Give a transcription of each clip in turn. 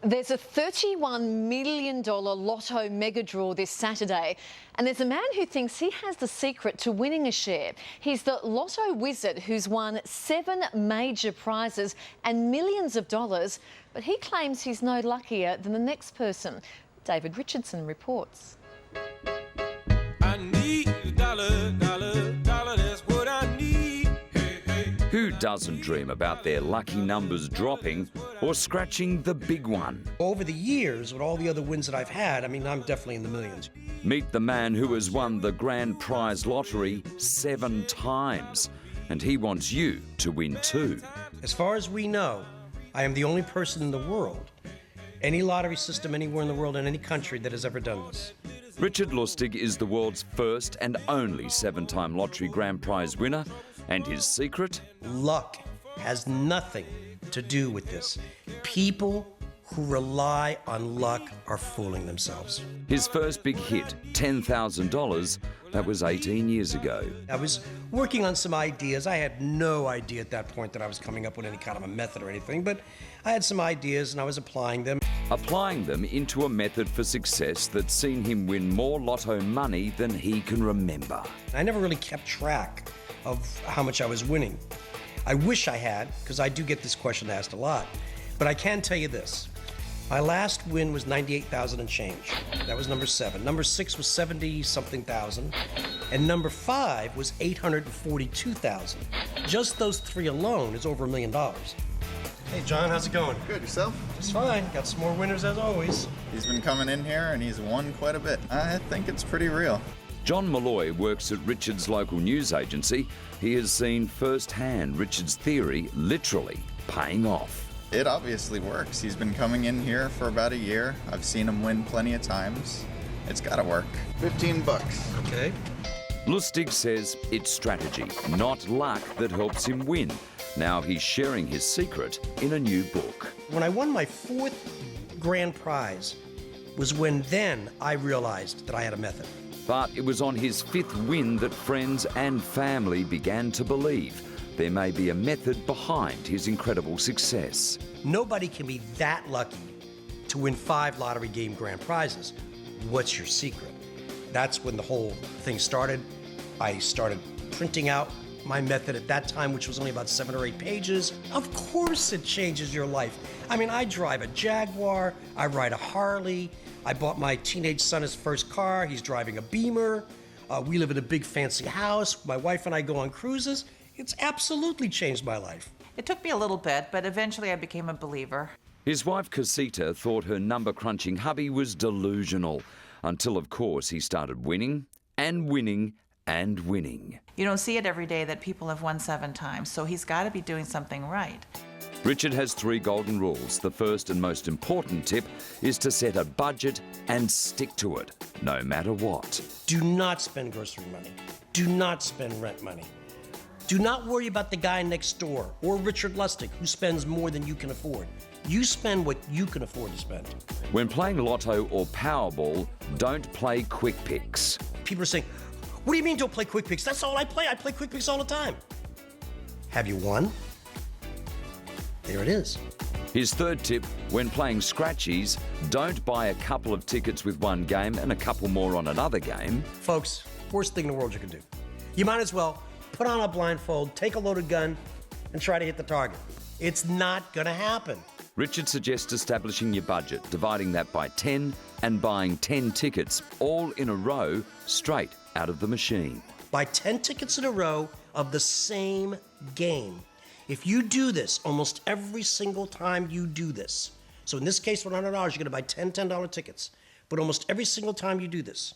There's a $31 million lotto mega draw this Saturday, and there's a man who thinks he has the secret to winning a share. He's the lotto wizard who's won 7 major prizes and millions of dollars, but he claims he's no luckier than the next person. David Richardson reports. I need a dollar, that's what I need. Hey, hey. Who doesn't dream about their lucky numbers dropping or scratching the big one? Over the years, with all the other wins that I've had, I mean, I'm definitely in the millions. Meet the man who has won the grand prize lottery 7 times, and he wants you to win too. As far as we know, I am the only person in the world, any lottery system anywhere in the world, in any country, that has ever done this. Richard Lustig is the world's first and only 7-time lottery grand prize winner, and his secret? Luck has nothing to do with this. People who rely on luck are fooling themselves. His first big hit, $10,000, that was 18 years ago. I was working on some ideas. I had no idea at that point that I was coming up with any kind of a method or anything, but I had some ideas and I was applying them. Applying them into a method for success that's seen him win more lotto money than he can remember. I never really kept track of how much I was winning. I wish I had, because I do get this question asked a lot. But I can tell you this. My last win was 98,000 and change. That was number 7. Number 6 was 70-something thousand. And number 5 was 842,000. Just those 3 alone is over $1 million. Hey, John, how's it going? Good, yourself? Just fine. Got some more winners as always. He's been coming in here and he's won quite a bit. I think it's pretty real. John Malloy works at Richard's local news agency. He has seen firsthand Richard's theory literally paying off. It obviously works. He's been coming in here for about a year. I've seen him win plenty of times. It's gotta work. 15 bucks. Okay. Lustig says it's strategy, not luck, that helps him win. Now he's sharing his secret in a new book. When I won my 4th grand prize was when then I realized that I had a method. But it was on his 5th win that friends and family began to believe there may be a method behind his incredible success. Nobody can be that lucky to win 5 lottery game grand prizes. What's your secret? That's when the whole thing started. I started printing out my method at that time, which was only about 7 or 8 pages. Of course it changes your life. I mean, I drive a Jaguar, I ride a Harley, I bought my teenage son his first car, he's driving a Beamer, we live in a big fancy house, my wife and I go on cruises. It's absolutely changed my life. It took me a little bit, but eventually I became a believer. His wife Casita thought her number-crunching hubby was delusional, until of course he started winning and winning and winning. You don't see it every day that people have won 7 times, so he's got to be doing something right. Richard has 3 golden rules. The first and most important tip is to set a budget and stick to it, no matter what. Do not spend grocery money. Do not spend rent money. Do not worry about the guy next door or Richard Lustig who spends more than you can afford. You spend what you can afford to spend. When playing Lotto or Powerball, don't play quick picks. People are saying, what do you mean don't play quick picks? That's all I play. I play quick picks all the time. Have you won? There it is. His third tip, when playing scratchies, don't buy a couple of tickets with one game and a couple more on another game. Folks, worst thing in the world you can do. You might as well put on a blindfold, take a loaded gun, and try to hit the target. It's not gonna happen. Richard suggests establishing your budget, dividing that by 10 and buying 10 tickets all in a row straight out of the machine. Buy 10 tickets in a row of the same game. If you do this almost every single time you do this, so in this case, $100, you're gonna buy 10 $10 tickets, but almost every single time you do this,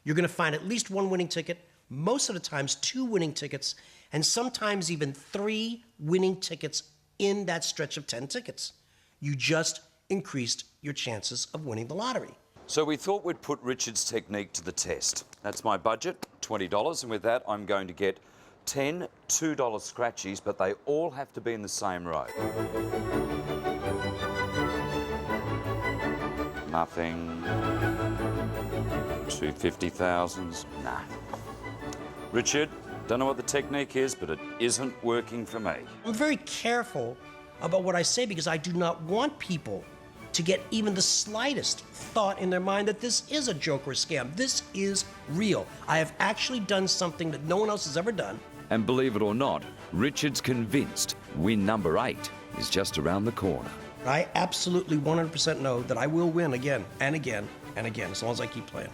you're gonna find at least 1 winning ticket, most of the times 2 winning tickets, and sometimes even 3 winning tickets in that stretch of 10 tickets. You just increased your chances of winning the lottery. So we thought we'd put Richard's technique to the test. That's my budget, $20, and with that I'm going to get 10 $2 scratchies, but they all have to be in the same row. Nothing. 250,000s, nah. Richard, don't know what the technique is, but it isn't working for me. I'm very careful about what I say because I do not want people to get even the slightest thought in their mind that this is a joke or a scam. This is real. I have actually done something that no one else has ever done. And believe it or not, Richard's convinced win number 8 is just around the corner. I absolutely 100% know that I will win again and again and again as long as I keep playing.